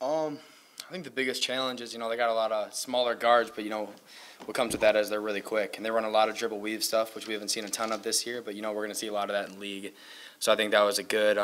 I think the biggest challenge is, they got a lot of smaller guards, but, what comes with that is they're really quick. And they run a lot of dribble weave stuff, which we haven't seen a ton of this year, but, we're going to see a lot of that in league. So I think that was a good,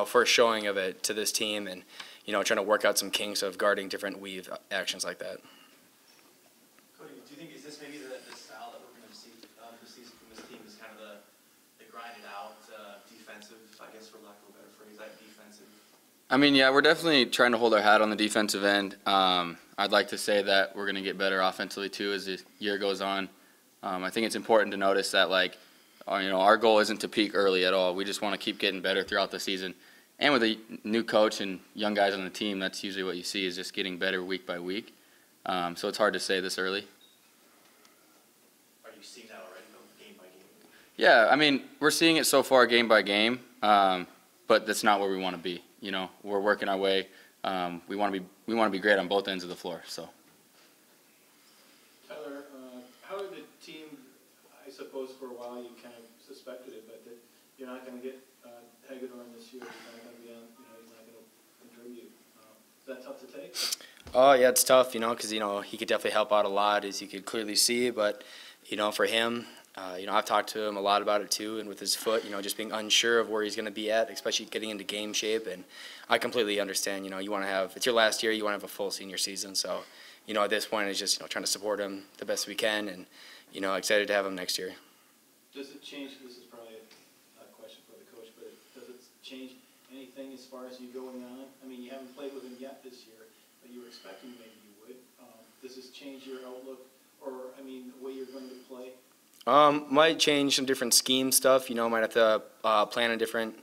first showing of it to this team and, trying to work out some kinks of guarding different weave actions like that. Cody, do you think, is this maybe the style that we're going to see this season from this team is kind of the grinded out defensive, I guess for lack of a better phrase, that defensive? I mean, yeah, we're definitely trying to hold our hat on the defensive end. I'd like to say that we're going to get better offensively too as the year goes on. I think it's important to notice that, our goal isn't to peak early at all. We just want to keep getting better throughout the season. And with a new coach and young guys on the team, that's usually what you see is just getting better week by week. So it's hard to say this early. Are you seeing that already, though, game by game? Yeah, I mean, we're seeing it so far game by game, but that's not where we want to be. We're working our way. We want to be great on both ends of the floor. So. Tyler, how did the team? I suppose for a while you kind of suspected it, but that you're not going to get Hagedorn this year. He's not going to be on. He's not going to contribute. Is that tough to take? Oh yeah, it's tough. Because he could definitely help out a lot, as you could clearly see. But for him. I've talked to him a lot about it too, and with his foot, just being unsure of where he's going to be at, especially getting into game shape. And I completely understand. You want to have, it's your last year, you want to have a full senior season. So, at this point, it's just trying to support him the best we can, and excited to have him next year. Does it change? This is probably a question for the coach, but does it change anything as far as you going on? I mean, you haven't played with him yet this year, but you were expecting maybe you would. Does this change your outlook, or the way you're going to play? Might change some different scheme stuff. Might have to plan a different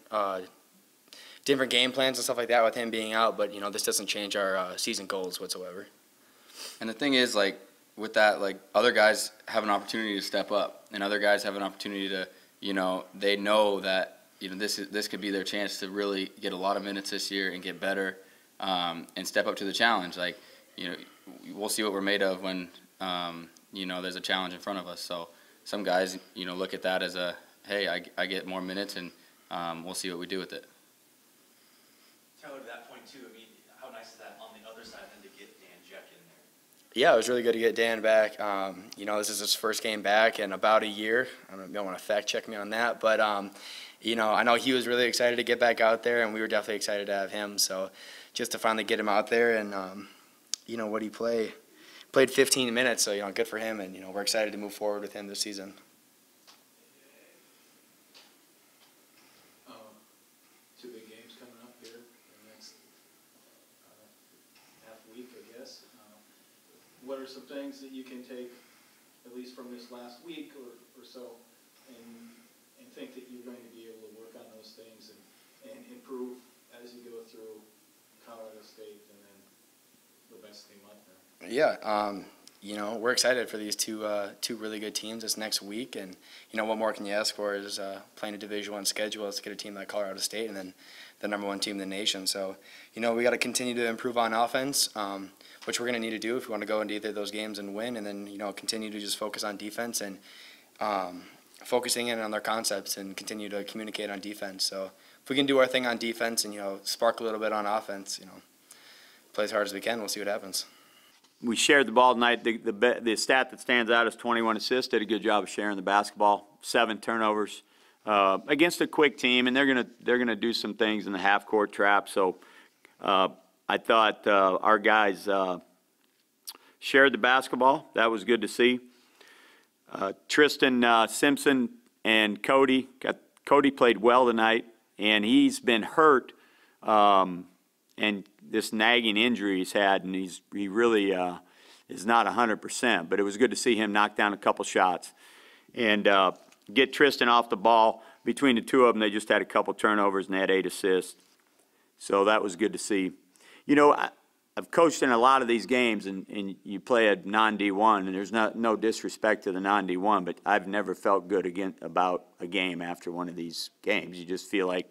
game plans and stuff like that with him being out. But this doesn't change our season goals whatsoever. And the thing is, with that, other guys have an opportunity to step up, and other guys have an opportunity to, they know that this could be their chance to really get a lot of minutes this year and get better, and step up to the challenge. We'll see what we're made of when there's a challenge in front of us. So. Some guys, look at that as a, hey, I get more minutes, and we'll see what we do with it. Tyler, to that point too, how nice is that on the other side then to get Dan Jeck in there? Yeah, it was really good to get Dan back. This is his first game back in about a year. I don't want to fact check me on that, but I know he was really excited to get back out there, and we were definitely excited to have him. So just to finally get him out there, and what he play. Played 15 minutes, so good for him, and we're excited to move forward with him this season. Two big games coming up here in the next half week, I guess. What are some things that you can take, at least from this last week or so, and think that you're going to be able to work on those things and improve as you go through Colorado State and then the best team out there? Yeah, we're excited for these two really good teams this next week, and what more can you ask for is playing a Division I schedule. Let's get a team like Colorado State, and then the #1 team in the nation. So we got to continue to improve on offense, which we're going to need to do if we want to go into either of those games and win, and then continue to just focus on defense and focusing in on their concepts and continue to communicate on defense. So if we can do our thing on defense and spark a little bit on offense, play as hard as we can, we'll see what happens. We shared the ball tonight. The stat that stands out is 21 assists. Did a good job of sharing the basketball. 7 turnovers against a quick team, and they're gonna do some things in the half court trap. So I thought our guys shared the basketball. That was good to see. Tristan Simpson and Cody played well tonight, and he's been hurt and this nagging injury he's had, and he really is not 100%. But it was good to see him knock down a couple shots and get Tristan off the ball. Between the two of them, they just had a couple turnovers and they had 8 assists. So that was good to see. I've coached in a lot of these games, and you play a non-D1, and there's no disrespect to the non-D1, but I've never felt good about a game after one of these games. You just feel like,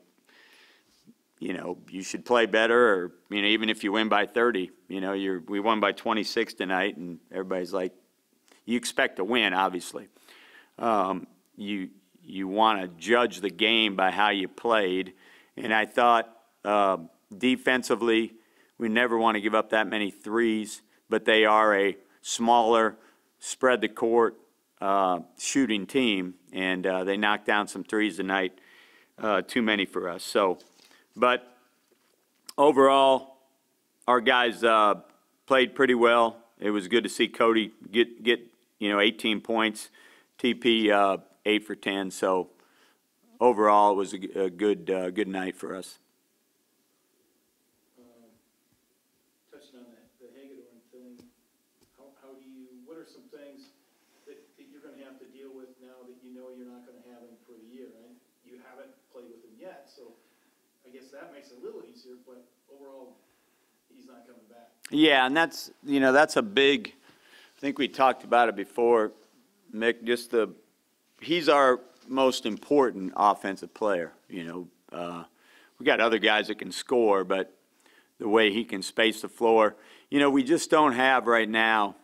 you should play better, or, even if you win by 30, we won by 26 tonight, and everybody's like, you expect to win, obviously. You want to judge the game by how you played, and I thought defensively We never want to give up that many threes, but they are a smaller, spread the court shooting team, and they knocked down some threes tonight, too many for us. So, but overall, our guys played pretty well. It was good to see Cody get 18 points, TP 8 for 10. So overall, it was a good night for us. Touching on the Hagedorn thing, what are some things that you're going to have to deal with now that you know you're not going to have him for the year, right? You haven't played with him yet, so I guess that makes it a little easier, but overall, he's not coming back. Yeah, and that's a big, I think we talked about it before, Mick, he's our most important offensive player. We got other guys that can score, but the way he can space the floor, we just don't have right now,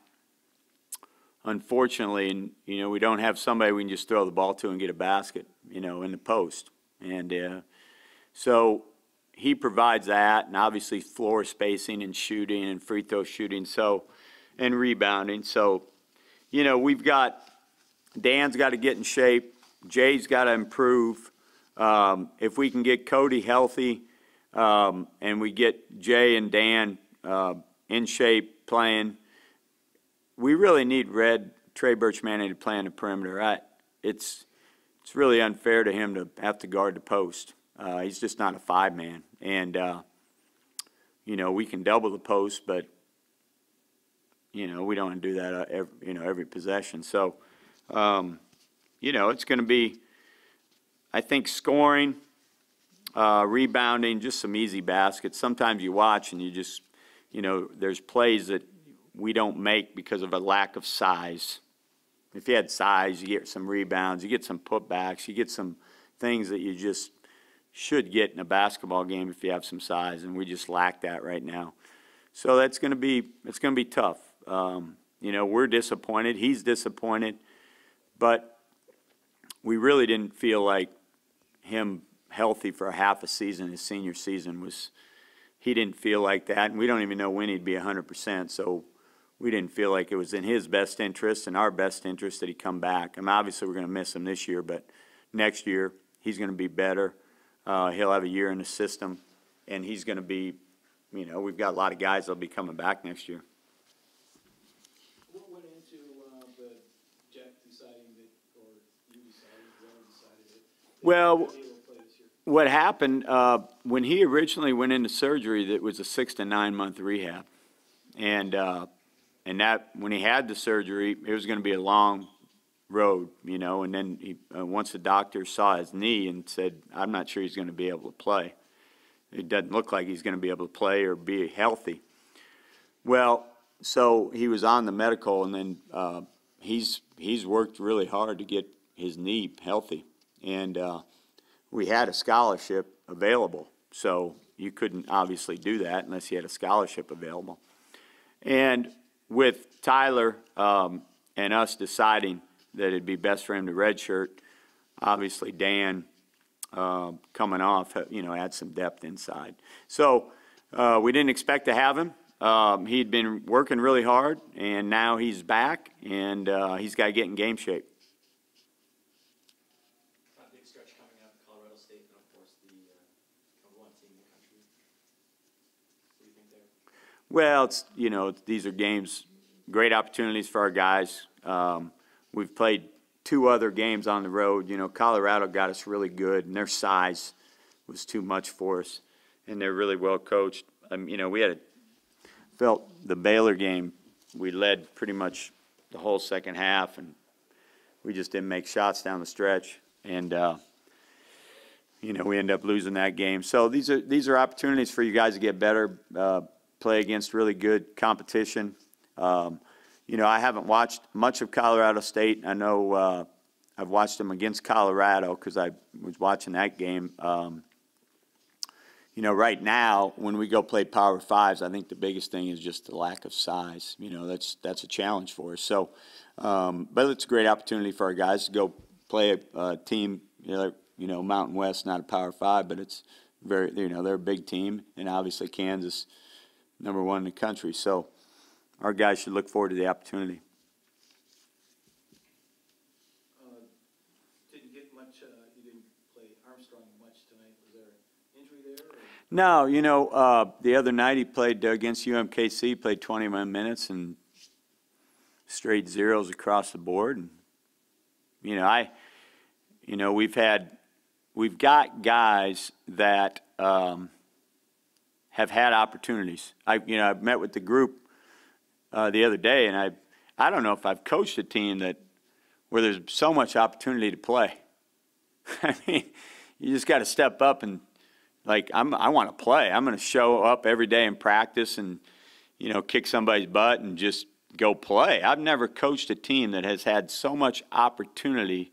unfortunately, and we don't have somebody we can just throw the ball to and get a basket, in the post. And so he provides that, and obviously floor spacing and shooting and free throw shooting, and rebounding. So, Dan's got to get in shape. Jay's got to improve. If we can get Cody healthy, and we get Jay and Dan in shape playing, we really need Trey Birchman to play on the perimeter. It's really unfair to him to have to guard the post. He's just not a 5-man. And, we can double the post, but, we don't want to do that every possession. So, it's going to be, I think, scoring, rebounding, just some easy baskets. Sometimes you watch and you just, there's plays that we don't make because of a lack of size. If you had size, you get some rebounds, you get some putbacks, you get some things that you just should get in a basketball game if you have some size, and we just lack that right now. So it's going to be tough. We're disappointed. He's disappointed, but we really didn't feel like him healthy for a half a season. His senior season he didn't feel like that, and we don't even know when he'd be 100%. So we didn't feel like it was in his best interest and our best interest that he come back. Obviously we're going to miss him this year, but next year he's going to be better. He'll have a year in the system, and he's going to be, we've got a lot of guys that'll be coming back next year. What went into the Jack deciding that, or you decided that? Well, what happened when he originally went into surgery, that was a 6 to 9 month rehab, and that when he had the surgery, it was going to be a long road, and then once the doctor saw his knee and said, I'm not sure he's going to be able to play. It doesn't look like he's going to be able to play or be healthy. Well, so he was on the medical, and then he's worked really hard to get his knee healthy. And we had a scholarship available, so you couldn't obviously do that unless you had a scholarship available. And with Tyler and us deciding that it'd be best for him to redshirt, obviously Dan coming off, had some depth inside. So we didn't expect to have him. He'd been working really hard, and now he's back, and he's got to get in game shape. Not a big stretch coming out of Colorado State, and of course the number 1 team in the country. What do you think there? Well, these are games, great opportunities for our guys. We've played 2 other games on the road. Colorado got us really good, and their size was too much for us, and they're really well coached. We felt the Baylor game, we led pretty much the whole second half, and we just didn't make shots down the stretch, and we end up losing that game. So these are opportunities for you guys to get better, play against really good competition. I haven't watched much of Colorado State. I know I've watched them against Colorado because I was watching that game. Right now, when we go play Power Fives, I think the biggest thing is just the lack of size. That's a challenge for us. So, but it's a great opportunity for our guys to go play a team, Mountain West, not a Power Five, but it's they're a big team, and obviously Kansas #1 in the country. So our guys should look forward to the opportunity. Didn't get much, you didn't play Armstrong much tonight. Was there an injury there? Or? No, you know, the other night he played against UMKC, played 21 minutes and straight zeros across the board. And, you know, we've got guys that have had opportunities. I've met with the group the other day, and I don't know if I've coached a team where there's so much opportunity to play. I mean, you just got to step up and, like, I want to play. I'm going to show up every day and practice and, you know, kick somebody's butt and just go play. I've never coached a team that has had so much opportunity.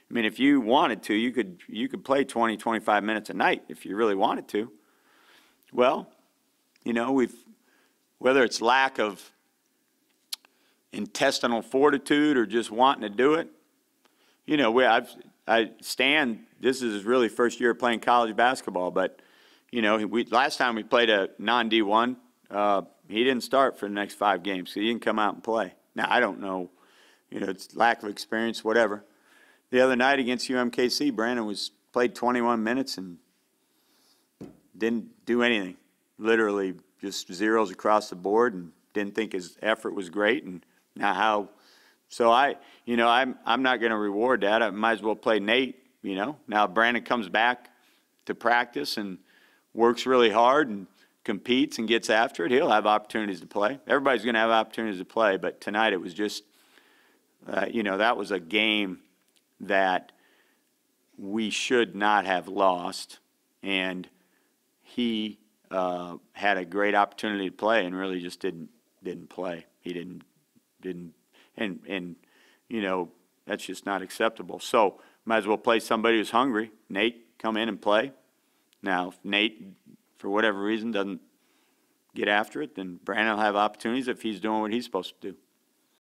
I mean, if you wanted to, you could play 20, 25 minutes a night if you really wanted to. Well, you know, whether it's lack of intestinal fortitude or just wanting to do it, you know, Stan, this is his really first year playing college basketball, but, you know, last time we played a non-D1, he didn't start for the next 5 games, so he didn't come out and play. Now, I don't know, you know, it's lack of experience, whatever. The other night against UMKC, Brandon played 21 minutes and didn't do anything. Literally just zeros across the board and didn't think his effort was great. And now so I'm not going to reward that. I might as well play Nate, you know. Now Brandon comes back to practice and works really hard and competes and gets after it. He'll have opportunities to play. Everybody's going to have opportunities to play, but tonight it was just, you know, that was a game that we should not have lost, and he had a great opportunity to play and really just didn't play. He didn't, and you know, that's just not acceptable. So might as well play somebody who's hungry. Nate, come in and play. Now, if Nate, for whatever reason, doesn't get after it, then Brandon will have opportunities if he's doing what he's supposed to do.